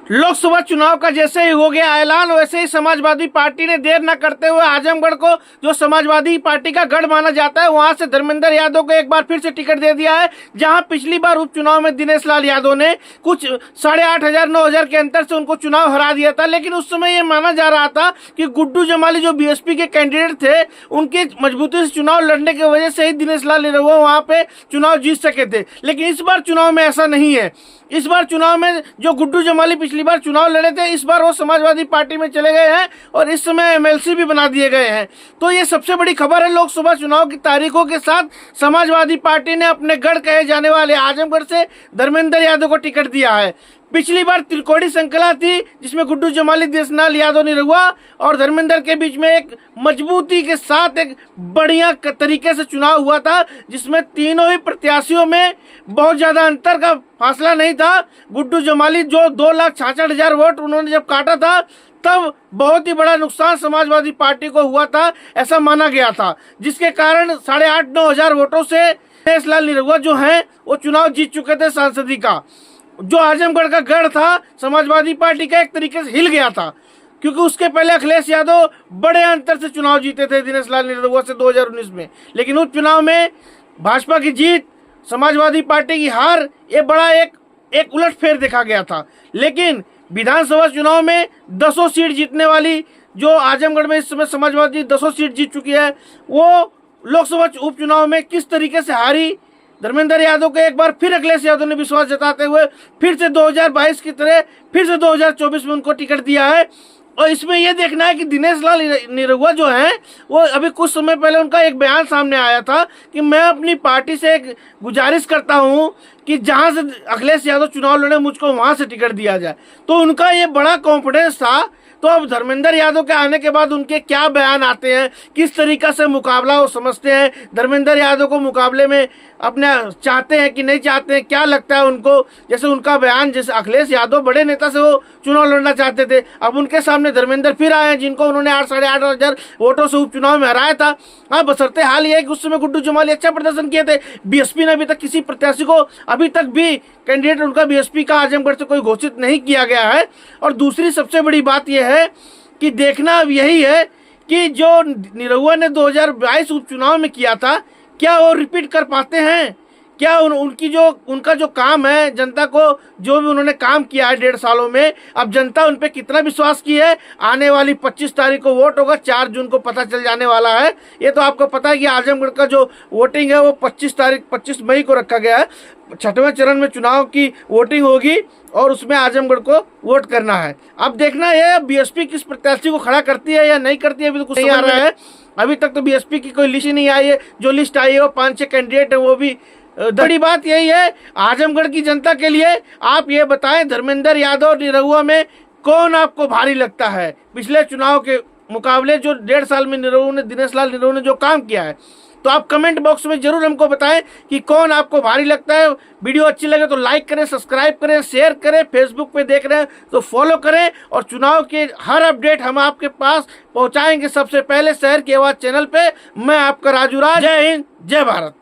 लोकसभा चुनाव का जैसे ही हो गया ऐलान, वैसे ही समाजवादी पार्टी ने देर न करते हुए आजमगढ़ को, जो समाजवादी पार्टी का गढ़ माना जाता है, वहां से धर्मेंद्र यादव को एक बार फिर से टिकट दे दिया है। जहां पिछली बार उपचुनाव में दिनेश लाल यादव ने कुछ 8,500 9,000 के अंतर से उनको चुनाव हरा दिया था, लेकिन उस समय ये माना जा रहा था कि गुड्डू जमाली जो बीएसपी के कैंडिडेट थे, उनके मजबूती से चुनाव लड़ने की वजह से ही दिनेश लाल यादव वहां पे चुनाव जीत सके थे। लेकिन इस बार चुनाव में ऐसा नहीं है। इस बार चुनाव में जो गुड्डू जमाली पिछली बार चुनाव लड़े थे, इस बार वो समाजवादी पार्टी में चले गए हैं और इस समय एमएलसी भी बना दिए गए हैं। तो ये सबसे बड़ी खबर है। लोकसभा चुनाव की तारीखों के साथ समाजवादी पार्टी ने अपने गढ़ कहे जाने वाले आजमगढ़ से धर्मेंद्र यादव को टिकट दिया है। पिछली बार त्रिकोणी श्रृंखला थी, जिसमें गुड्डू जमाली, दिनेश लाल यादव, निरहुआ और धर्मेंद्र के बीच में एक मजबूती के साथ एक बढ़िया तरीके से चुनाव हुआ था, जिसमें तीनों ही प्रत्याशियों में बहुत ज्यादा अंतर का फासला नहीं था। गुड्डू जमाली जो 2,66,000 वोट उन्होंने जब काटा था, तब बहुत ही बड़ा नुकसान समाजवादी पार्टी को हुआ था, ऐसा माना गया था, जिसके कारण 8,500-9,000 वोटों से दिनेश लाल निरहुआ जो हैं वो चुनाव जीत चुके थे। सांसदी का जो आजमगढ़ का गढ़ था समाजवादी पार्टी का, एक तरीके से हिल गया था, क्योंकि उसके पहले अखिलेश यादव बड़े अंतर से चुनाव जीते थे दिनेश लाल निरहुआ से 2019 में। लेकिन उस चुनाव में भाजपा की जीत, समाजवादी पार्टी की हार, ये बड़ा एक उलटफेर देखा गया था। लेकिन विधानसभा चुनाव में 10 सीट जीतने वाली जो आजमगढ़ में इस समय समाजवादी 10 सीट जीत चुकी है, वो लोकसभा उपचुनाव में किस तरीके से हारी। धर्मेंद्र यादव को एक बार फिर अखिलेश यादव ने विश्वास जताते हुए फिर से 2022 की तरह फिर से 2024 में उनको टिकट दिया है। और इसमें यह देखना है कि दिनेश लाल निरहुआ जो हैं, वो अभी कुछ समय पहले उनका एक बयान सामने आया था कि मैं अपनी पार्टी से एक गुजारिश करता हूं कि जहां से अखिलेश यादव चुनाव लड़े, मुझको वहां से टिकट दिया जाए। तो उनका ये बड़ा कॉन्फिडेंस था। तो अब धर्मेंद्र यादव के आने के बाद उनके क्या बयान आते हैं, किस तरीका से मुकाबला वो समझते हैं, धर्मेंद्र यादव को मुकाबले में अपने चाहते हैं कि नहीं चाहते हैं, क्या लगता है उनको। जैसे उनका बयान, जैसे अखिलेश यादव बड़े नेता से वो चुनाव लड़ना चाहते थे, अब उनके सामने धर्मेंद्र फिर आए हैं, जिनको उन्होंने 8,500 वोटों से उपचुनाव में हराया था। हाँ, बशर्ते हाल ये है कि उस समय गुड्डू जमाली अच्छा प्रदर्शन किए थे। बीएसपी ने अभी तक किसी प्रत्याशी को, अभी तक भी कैंडिडेट उनका बीएसपी का आजमगढ़ से कोई घोषित नहीं किया गया है। और दूसरी सबसे बड़ी बात यह है कि देखना अब यही है कि जो निरहुआ ने 2022 उपचुनाव में किया था, क्या वो रिपीट कर पाते हैं। क्या उनका जो काम है, जनता को जो भी उन्होंने काम किया है 1.5 सालों में, अब जनता उन पे कितना विश्वास की है। आने वाली 25 तारीख को वोट होगा, 4 जून को पता चल जाने वाला है। ये तो आपको पता है कि आजमगढ़ का जो वोटिंग है वो 25 मई को रखा गया है। 6वें चरण में चुनाव की वोटिंग होगी और उसमें आजमगढ़ को वोट करना है। अब देखना है बीएसपी किस प्रत्याशी को खड़ा करती है या नहीं करती है, अभी तो कुछ नहीं आ रहा है। अभी तक तो बीएसपी की कोई लिस्ट नहीं आई है। जो लिस्ट आई है वो 5-6 कैंडिडेट है, वो भी। बड़ी बात यही है आजमगढ़ की जनता के लिए, आप ये बताएं धर्मेंद्र यादव निरहुआ में कौन आपको भारी लगता है पिछले चुनाव के मुकाबले, जो 1.5 साल में दिनेश लाल निरहुआ ने जो काम किया है। तो आप कमेंट बॉक्स में जरूर हमको बताएं कि कौन आपको भारी लगता है। वीडियो अच्छी लगे तो लाइक करें, सब्सक्राइब करें, शेयर करें। फेसबुक पे देख रहे हैं तो फॉलो करें। और चुनाव के हर अपडेट हम आपके पास पहुंचाएंगे सबसे पहले शहर की आवाज चैनल पे। मैं आपका राजू राज। जय हिंद, जय भारत।